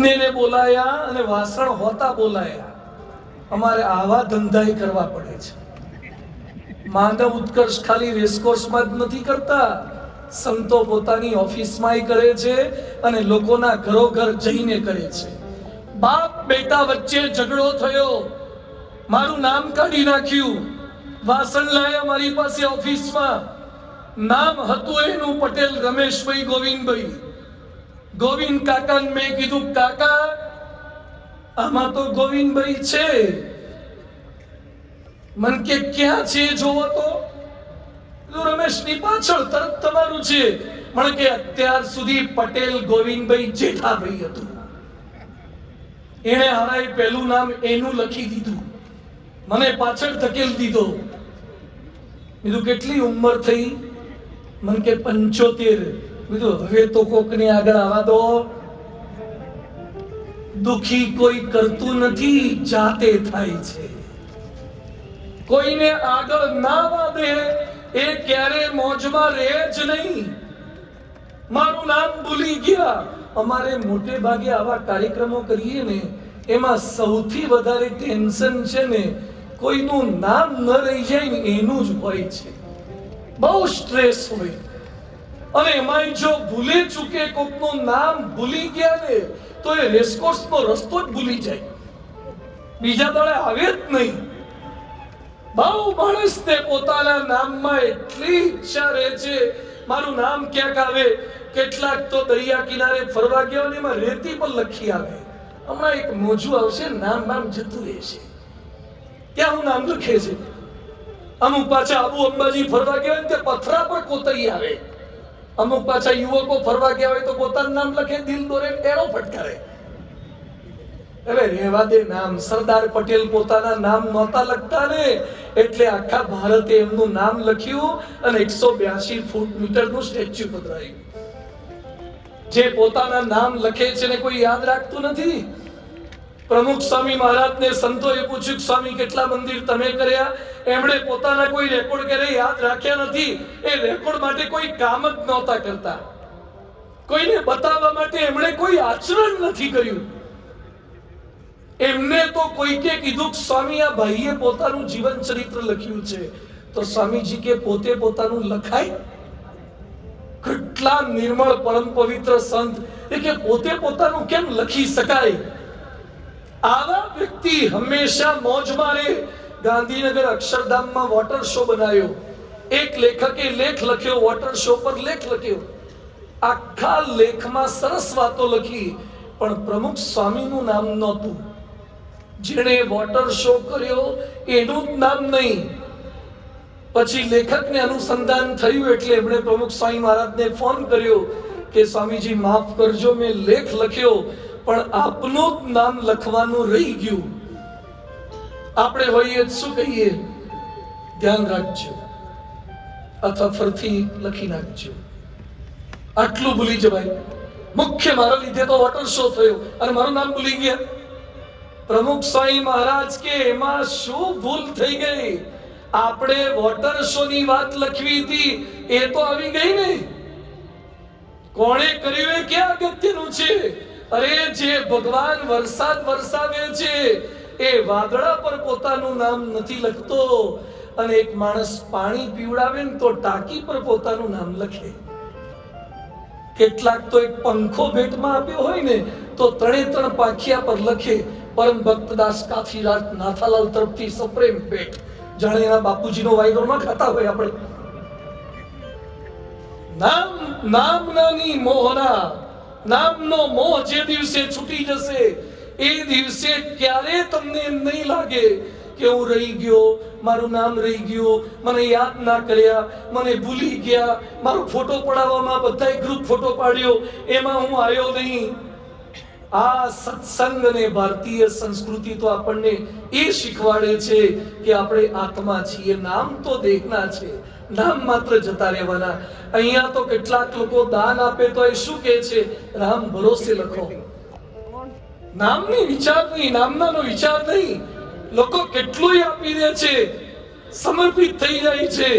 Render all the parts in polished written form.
ને બોલાયા અને વાસણ હોતા બોલાયા. અમારે આવા ધંધાઈ કરવા પડે છે. માનવ ઉત્કર્ષ ખાલી રેસકોર્સમાં જ નથી કરતા, સંતો પોતાની ઓફિસમાં કરે છે અને લોકોના ઘરો ઘર જઈને કરે છે. બાપ બેટા વચ્ચે ઝઘડો થયો, મારું નામ કાઢી નાખ્યું, વાસણ લાયા મારી પાસે ઓફિસમાં, નામ હતું એનું પટેલ રમેશભાઈ ગોવિંદભાઈ. ગોવિંદ કાકાને મેં કીધું, કાકા આમાં તો ગોવિંદભાઈ છે. મન કે ક્યાં છે જોવો તો. રમેશની પાછળ તરત તમારું છે. મને કે અત્યાર સુધી પટેલ ગોવિંદભાઈ જેઠાભાઈ હતું. એને હારાએ પહેલું નામ એનું લખી દીધું, મને પાછળ ધકેલ દીધો. કીધું કેટલી ઉંમર થઈ? મને કે 75. કીધું હવે તો કોકને આગળ આવવા દો. દુખી કોઈ કરતું નથી, જાતે થાય છે. કોઈને આગળ ના વાદે એ ક્યારે મોજમાં રહે જ નહીં. મારું નામ ભૂલી ગયા. અમારે મોટે ભાગે આવા કાર્યક્રમો કરીએ ને, એમાં સૌથી વધારે ટેન્શન છે ને કોઈનું નામ ન રહી જાય ને એનું જ હોય છે. બહુ સ્ટ્રેસ હોય. અને એમાંય જો ભૂલે ચૂકે કોકનું નામ ભૂલી ગયા ને તો એ રેસકોર્સનો રસ્તો જ ભૂલી જાય, બીજા દળે આવે જ નહીં. બહુ માણસને પોતાના નામમાં એટલી ઈચ્છા રહે છે, મારું નામ ક્યાંક આવે. કેટલાક તો દરિયા કિનારે ફરવા ગયા ને એમાં રેતી પર લખી આવે, હમણાં એક મોજું આવશે, નામ જતું રહેશે, ત્યાં હું નામ લખે છે. અમુક પાછા આબુ અંબાજી ફરવા ગયા ને તે પથરા પર કોતરી આવે. અમુક પાછા યુવકો ફરવા ગયા હોય તો પોતાનું નામ લખે, દિલ દોરે, એરો ફટકારે. હવે રહેવા દે નામ. સરદાર પટેલ પોતાના નામ નહોતા લખતા ને, એટલે આખા ભારતે એમનું નામ લખ્યું અને 182 ફૂટ મીટરનું સ્ટેચ્યુ પધરાયું. જે પોતાના નામ લખે છે ને કોઈ યાદ રાખતું નથી. પ્રમુખ સ્વામી મહારાજને સંતોએ પૂછ્યું, સ્વામી કેટલા મંદિર તમે કર્યા? એમણે પોતાના કોઈ રેકોર્ડ કરે યાદ રાખ્યા નથી. એ રેકોર્ડ માટે કોઈ કામ જ નહોતા કરતા. કોઈને બતાવવા માટે એમણે કોઈ આચરણ નથી કર્યું. એમને તો કોઈકે કીધું, સ્વામી આ ભાઈએ પોતાનું જીવન ચરિત્ર લખ્યું છે. તો સ્વામીજી કે પોતે પોતાનું લખાય? કેટલા નિર્મળ પરમ પવિત્ર સંત એ કે પોતે પોતાનું કેમ લખી શકાય? આવા વ્યક્તિ હંમેશા મોજમાં રહે. ગાંધીનગર અક્ષરધામમાં વોટર શો બનાવ્યો. એક લેખકે લેખ લખ્યો, વોટર શો પર લેખ લખ્યો. આખા લેખમાં સરસ વાતો લખી, પણ પ્રમુખ સ્વામીનું નામ નહોતું. જેણે વોટર શો કર્યો એનું જ નામ નહીં. પછી લેખકને અનુસંધાન થયું એટલે એમણે પ્રમુખ સ્વામી મહારાજને ફોન કર્યો કે સ્વામીજી માફ કરજો, મેં લેખ લખ્યો પણ આપનું જ નામ લખવાનું રહી ગયું. આપણે હોઈએ શું કહીએ? ધ્યાન રાખજો અથવા ફરીથી લખી નાખજો. આટલું ભૂલી જવાય. મુખ્ય મારા લીધે તો વોટર શો થયો અને મારું નામ ભૂલી ગયા. પ્રમુખ સ્વામી મહારાજ કે એમાં શું ભૂલ થઈ ગઈ? આપણે વોટર શો ની વાત લખવી હતી, એ તો આવી ગઈ ને. કોણે કર્યું એ ક્યાં અગત્યનું છે? અરે જે ભગવાન વરસાદ વરસાવે છે એ વાદળા પર પોતાનું નામ નથી લખતો, અને એક માણસ પાણી પીવડાવે ને તો ટાંકી પર પોતાનું નામ લખે. કેટલાક તો એક પંખો ભેટમાં આપ્યો હોય ને તો 3 પાંખિયા પર લખે, પરમ ભક્તદાસ કાફીરાજ નાથાલાલ તરફથી સપ્રેમ ભેટ. જાણે એના બાપુજીનો વાયદો ન ખાતા હોય આપણે. નામની મોહના, નામનો મોહ જે દિવસે છૂટી જશે એ દિવસે ક્યારે તમને એમ નહીં લાગે કે હું રહી ગયો, મારું નામ રહી ગયું, મને યાદ ના કર્યા, મને ભૂલી ગયા. મારો ફોટો પડાવવામાં બધાય ગ્રુપ ફોટો પાડ્યો, એમાં હું આવ્યો નહીં. આ સત્સંગ અને ભારતીય સંસ્કૃતિ તો આપણને એ શીખવાડે છે કે આપણે આત્મા છીએ, નામ તો દેહના છે, નામ માત્ર જતા રહેવાના. અહીંયા તો કેટલાક લોકો દાન આપે તો એ શું કહે છે? રામ ભરોસે લખો. નામની વિચાર નહીં, નામનાનો વિચાર નહીં. લોકો કેટલું આપી દે છે, સમર્પિત થઈ જાય છે.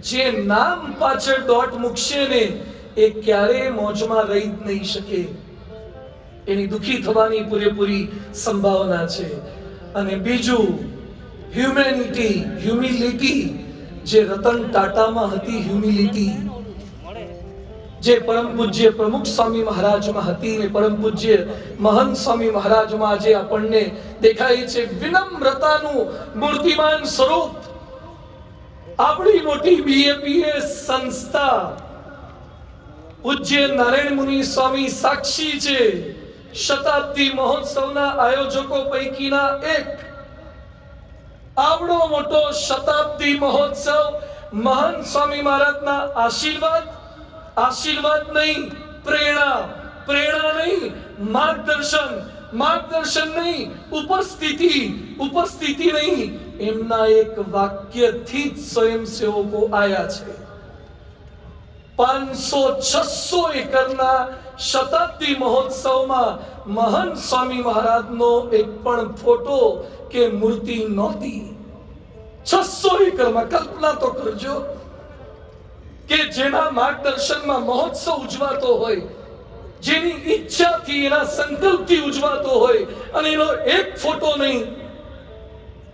જે નામ પાછળ ડોટ મૂકશે ને એ ક્યારે મોજમાં રહી જ નહીં શકે. એની દુખી થવાની પૂરેપૂરી સંભાવના છે. અને બીજું હ્યુમિલિટી, જે રતન ટાટામાં હતી હ્યુમિલિટી, જે પરમ પૂજ્ય પ્રમુખ સ્વામી મહારાજમાં હતી ને પરમ પૂજ્ય મહંત સ્વામી મહારાજમાં આજે આપણને દેખાય છે. વિનમ્રતાનું મૂર્તિમાન સ્વરૂપ આપણી મોટી બીએપીએસ સંસ્થા પૂજ્ય નારાયણ મુનિ સ્વામી સાક્ષી છે. શતાબ્દી મહોત્સવના આયોજકો પૈકીના એક. આવડો મોટો શતાબ્દી મહોત્સવ મહાન સ્વામી મહારાજના આશીર્વાદ નહીં, પ્રેરણા નહીં, માર્ગદર્શન નહીં, ઉપસ્થિતિ નહીં, એમના એક વાક્યથી જ સ્વયંસેવકો આયા છે. 500-600 એકરના શતાબ્દી મહોત્સવમાં મહાન સ્વામી મહારાજનો એક પણ ફોટો કે મૂર્તિ નહોતી. 600 એકરમાં કલ્પના તો કરજો કે જેના માર્ગદર્શનમાં મહોત્સવ ઉજવાતો હોય, જેની ઈચ્છાથી એના સંકલ્પથી ઉજવાતો હોય અને એનો એક ફોટો નહીં.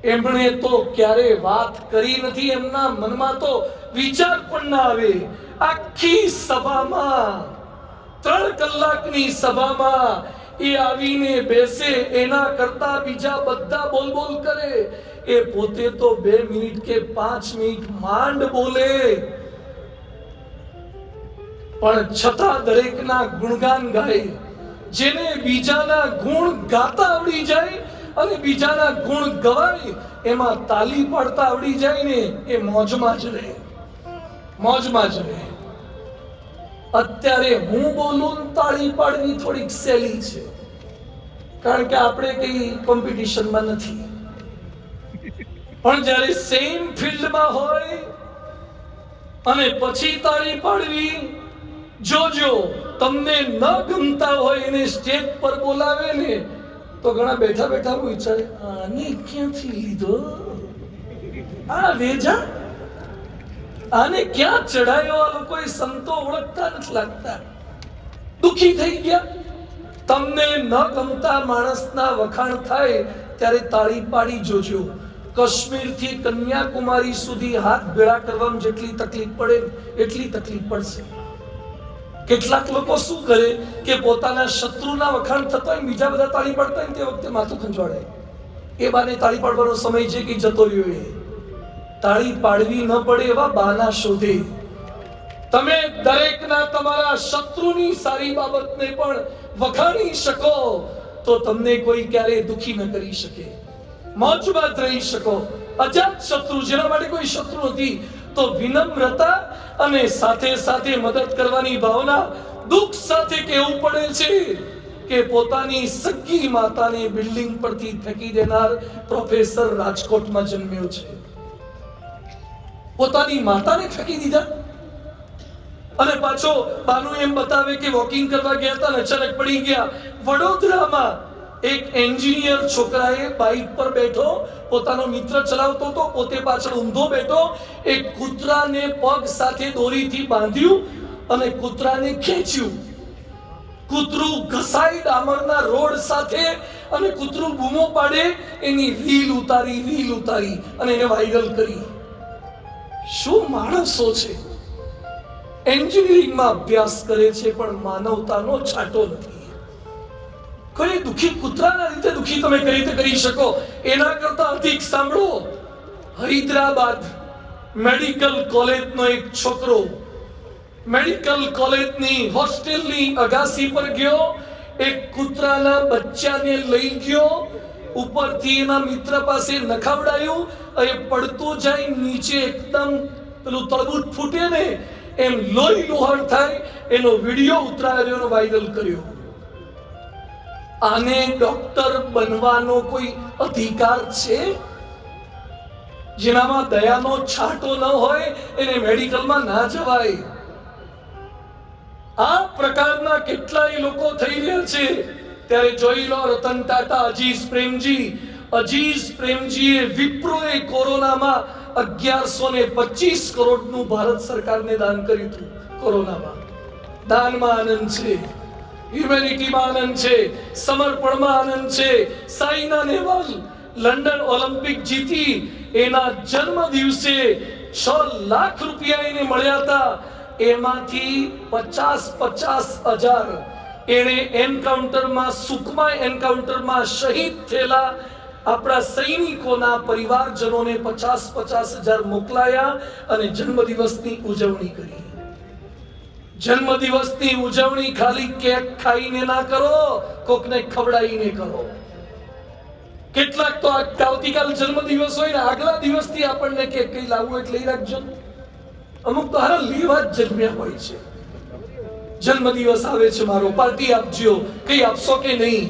એમણે તો ક્યારે વાત કરી નથી, એમના મનમાં તો વિચાર પણ ના આવે. આખી સભામાં 3 કલાકની સભામાં એ આવીને બેસે, એના કરતા બીજા બધા બોલ કરે. એ પોતે તો 2 મિનિટ કે 5 મિનિટ માંડ બોલે, પણ છતાં દરેકના ગુણગાન ગાય. જેને બીજાના ગુણ ગાતા આવડી જાય અને બીજાના ગુણ ગવાય, એમાં તાલી પાડતા આવડી જાય ને, એ મોજમાં જ રહે. અત્યારે હું બોલું તાળી પાડવી થોડીક સહેલી છે, કારણ કે આપણે કઈ કોમ્પિટિશનમાં નથી. પણ જ્યારે સેમ ફિલ્ડમાં હોય અને પછી તાળી પાડવી, જોજો તમને ન ગમતા હોય એને સ્ટેજ પર બોલાવે ને તો ઘણા બેઠા બેઠા વિચારે, આને ક્યાંથી લીધો, આ વેજા આને ક્યાં ચડાયો, આ લોકોએ સંતો ઓળખતા નથી લાગતા. દુખી થઈ ગયા. તમને ન ગમતા માણસના વખાણ થાય ત્યારે તાળી પાડી જોજો. કાશ્મીરથી કન્યાકુમારી સુધી હાથ ભેળા કરવામાં જેટલી તકલીફ પડે એટલી તકલીફ પડશે. કેટલાક લોકો શું કરે કે પોતાના શત્રુના વખાણ થતા હોય, બીજા બધા તાળી પાડતા હોય, તે વખતે માથું ખંજવાળે. એ બાને તાળી પાડવાનો સમય છે કે જતો રહ્યો. એ તાળી પાડવી ન પડે એવા બહાના શોધે. તમે દરેકના તમારા શત્રુની સારી બાબતને પણ વખાણી શકો તો તમને કોઈ ક્યારે દુખી ન કરી શકે. મોજમાં રહી શકો. અજાત શત્રુ, જેના માટે કોઈ શત્રુ નથી, તો વિનમ્રતા અને સાથે સાથે મદદ કરવાની ભાવના. દુઃખ સાથે કહેવું પડે છે કે પોતાની સગી માતાને બિલ્ડિંગ પરથી ફેંકી દેનાર પ્રોફેસર રાજકોટમાં જન્મ્યો છે. પોતાની માતાને ફેંકી દીધા અને પાછો બાનું એમ બતાવે કે વોકિંગ કરવા ગયા હતા અને અચાનક પડી ગયા. વડોદરામાં એક એન્જિનિયર છોકરાએ બાઇક પર બેઠો, પોતાનો મિત્ર ચલાવતો હતો, પોતે પાછળ ઊંધો બેઠો. એક કૂતરાને પગ સાથે દોરીથી બાંધ્યું અને કૂતરાને ખેંચ્યું. કૂતરું ઘસાઈ ડામરના રોડ સાથે અને કૂતરું બૂમો પાડે, એની રીલ ઉતારી અને એને વાયરલ કરી. શું માણસો છે! એન્જિનિયરિંગમાં અભ્યાસ કરે છે પણ માનવતાનો છાંટો નથી. કોઈ દુખી કૂતરાના રીતે દુખી તમે કઈ રીતે કરી શકો? એના કરતા અધિક સાંભળો. હૈદરાબાદ મેડિકલ કોલેજનો એક છોકરો મેડિકલ કોલેજની હોસ્ટેલની અગાસી પર ગયો, એક કૂતરાના બચ્ચાને લઈ ગયો, ઉપરથી એના મિત્ર પાસે નખાવડાયું, એ પડતો જાય નીચે, એકદમ પેલું તળબૂચ ફૂટે ને એમ લોહી લોહાણ થાય, એનો વિડીયો ઉતરાયો, વાયરલ કર્યો. આને ડોક્ટર બનવાનો કોઈ અધિકાર છે? જેનામાં દયાનો છાંટો ન હોય એને મેડિકલમાં ના જવાય. આ પ્રકારના કેટલાય લોકો થઈ રહ્યા છે. ત્યારે જોઈ લો, રતન ટાટા, અજીઝ પ્રેમજીએ વિપ્રોએ કોરોનામાં 1125 કરોડનું ભારત સરકારને દાન કર્યું હતું. કોરોનામાં દાનમાં આનંદ છે. હ્યુમેનિટીમાં આનંદ છે, સમર્પણમાં આનંદ છે. સાઈના નેહવાલ લંડન ઓલિમ્પિક જીતી એના જન્મ દિવસે 6 લાખ રૂપિયા એને મળ્યા હતા. એમાંથી 50,000 એને એન્કાઉન્ટરમાં, સુકમા એન્કાઉન્ટરમાં શહીદ થયેલા આપણા સૈનિકોના પરિવારજનોને 50,000 મોકલાયા અને જન્મદિવસની ઉજવણી કરી. જન્મદિવસની ઉજવણી ખાલી કેક ખાઈને ના કરો, કોકને ખવડાવીને કરો. કેટલાક તો આવતીકાલ જન્મદિવસ હોય ને આગલા દિવસથી આપણને કેક કઈ લાવવું એટલે લઈ રાખજો. અમુક તો હારા લેવા જ જન્મ્યા હોય છે. જન્મદિવસ આવે છે મારો, પાર્ટી આપજો. કઈ આપશો કે નહીં?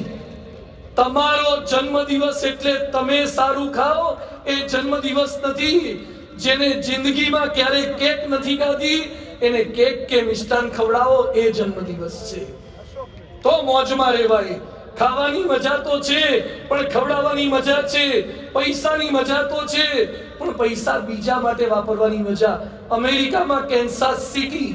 તમારો જન્મદિવસ એટલે તમે સારું ખાઓ એ જન્મદિવસ નથી. જેને જિંદગીમાં ક્યારે કેક નથી ખાધી એને કેક કે મિષ્ટાન ખવડાવો એ જન્મદિવસ છે. તો મોજમાં રહેવાય. ખાવાની મજા તો છે પણ ખવડાવવાની મજા છે. પૈસાની મજા તો છે પણ પૈસા બીજા માટે વાપરવાની મજા. અમેરિકામાં કેન્સાસ સિટી